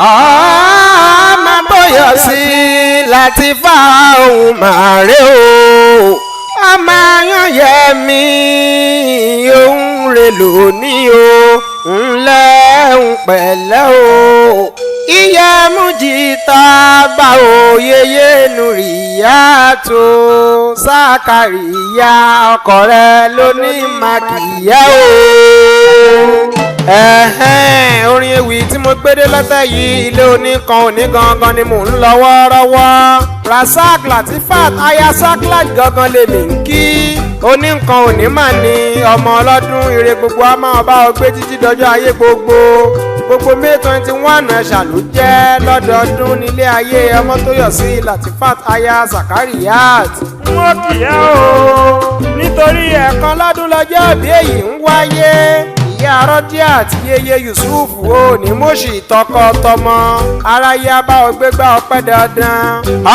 ọmọ Tóyọ̀sí Làtífà òun màrè o ọmọ Ayọ̀yẹmí òun rè lónìí o ńlẹ́ ń pẹ̀lẹ́ o ìyá Mújítà bá òyeyè Nùríyàtù Sákàríyà ọkọ rẹ̀ lóní Màkìyà o. Orin ewì tí mo gbédé lọ́tẹ̀ yìí ilé oníkan onígangan ni mò ń lọ wọ́ọ́rọ́wọ́. Rasaq Latifat aya Saklat gangan lèmi ń kí. Oníkan òní mà ní ọmọ ọlọ́dún ire gbogbo a máa bá ọ gbé títí dọjọ́ ayé gbogbo. Gbogbo May 21 ẹ̀ṣà ló jẹ́ lọ́dọọdún nílé ayé ọmọ Tóyọ̀sí Latifat aya Sakariyat. Wọ́n kì í ẹ́ o nítorí ẹ̀ẹ̀kan lọ́dún lọ́jọ́ ìbí èyí ń wáyé. Ìyá Rọ́díà àti yeye Yusuf ò ní mọ̀ṣì tọkọtọmọ aráyé bá ọ gbégbá ọpẹ́ dandan.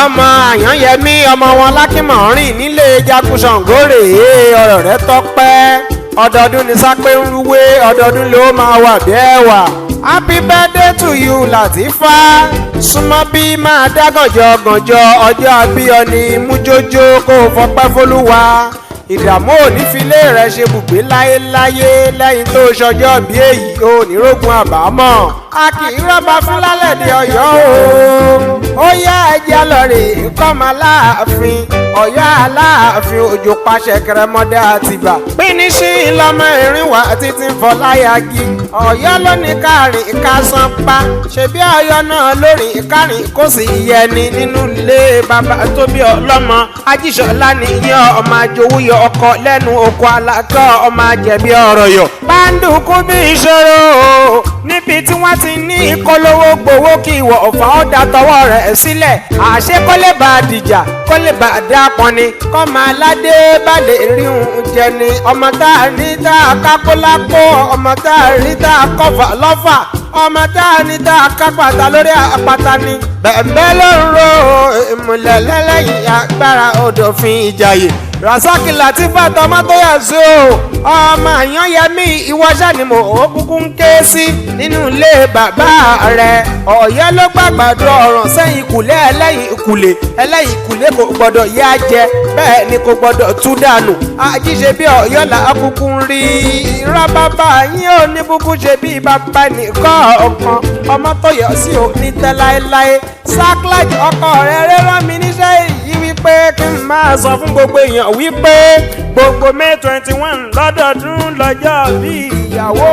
Ọmọ Àyànyẹmí ọmọ wọn lákìmọ̀rìn nílé Jagun Ṣàngó rèé ọ̀rọ̀ rẹ̀ tọ́pẹ́. Ọdọọdún ni sápé ń rúwé ọdọọdún ló máa wà bí ẹ̀wà. Happy birthday to you Latifa. Súnmọ́ bí máa dá gànjọ́ ọjọ́ àbíyọ ni mújójó kó fọpẹ́ fólúwa. Ìdààmú òní filé rẹ̀ ṣe bùgbé láyéláyé lẹ́yìn tó ṣọjọ́ bí èyí ò ní rógun àbámọ̀. A kì í rọ́bà fún lálẹ́dẹ̀ Ọ̀yọ́ o. Ó yá ẹjẹ́ lọ́rẹ̀ kọ́mọ Aláàfin Ọ̀yọ́ Aláàfin Òjò pàṣẹ kẹrẹmọdé Àtìbà. Pínísí lọmọ ìrìnwá títí Fọláyàgì. Ọ̀yọ́ ló ní kárìn kásán pa. Ṣebí Ọ̀yọ́ náà lórí kárìn kó sì yẹni nínú ilé bàbá tó bí ọlọ́mọ. Ajíṣọlá nìyẹn ọmọ àjòwúyọ ọkọ lẹ́nu oko alákọ̀ ọmọ àjẹbí ọ̀rọ̀ yọ. Báńdùkú bí ìṣòro níbi tí wọ́n ti ní ìkọlówó gbowó kí ìwọ̀ ọ̀fà ọ̀dà tọwọ́ rẹ̀ sílẹ̀. Àṣé kó lè bá a dìjà kó lè bá a dá pọnni kọ́mọ aládé bá lè rí òun jẹ ni. Ọmọ tá a rí tá a kákó lápò ọmọ tá a rí tá a kọfà lọ́fà ọmọ tá a ní tá a kápátá lórí àpáta ni. Bẹ̀ẹ̀bẹ́ ló ń ro ìmùlẹ̀ lẹ́lẹ́yìn agbára Odòfin Ìjàyè. Rasaq Latifat ọmọ Tóyọ̀sí o ọmọ Àyànyẹmí ìwọ́ṣà ni mo kúkú ń ké sí nínú ilé bàbá rẹ̀. Ọ̀yọ́ ló gbàgbàdo ọ̀ràn sẹ́yìn ìkùlé ẹlẹ́yìn ìkùlé kò gbọ́dọ̀ yá jẹ bẹ́ẹ̀ ni kò gbọ́dọ̀ tú dànù. Ajíṣe bí Ọ̀yọ́ là á kúkú ń rí irọ́ bàbá yín ò ní kúkú ṣe bí bàbá nìkan ọ̀kan ọmọ Tóyọ̀sí ò ní tẹ́ láéláé. Saklat ọkọ rẹ̀ rán mi níṣẹ́ yìí wípé kí n máa sọ fún gbogbo èèyàn wípé gbogbo May 21 lọ́dọọdún lọ́jọ́ bí ìyàwó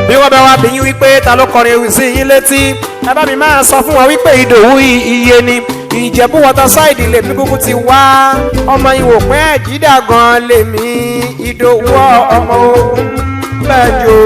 bí wọ́n bẹ wá bí yín wípé ta ló kọrin ewì sí yín létí ẹ bá mi máa sọ fún wọn wípé Ìdòwú iye ni Ìjẹ̀bú Waterside lèmi kúkú ti wá ọmọ ìwò pín ẹ̀jídà gan lèmi Ìdòwú ọmọ ogun bẹ́ẹ̀ jò.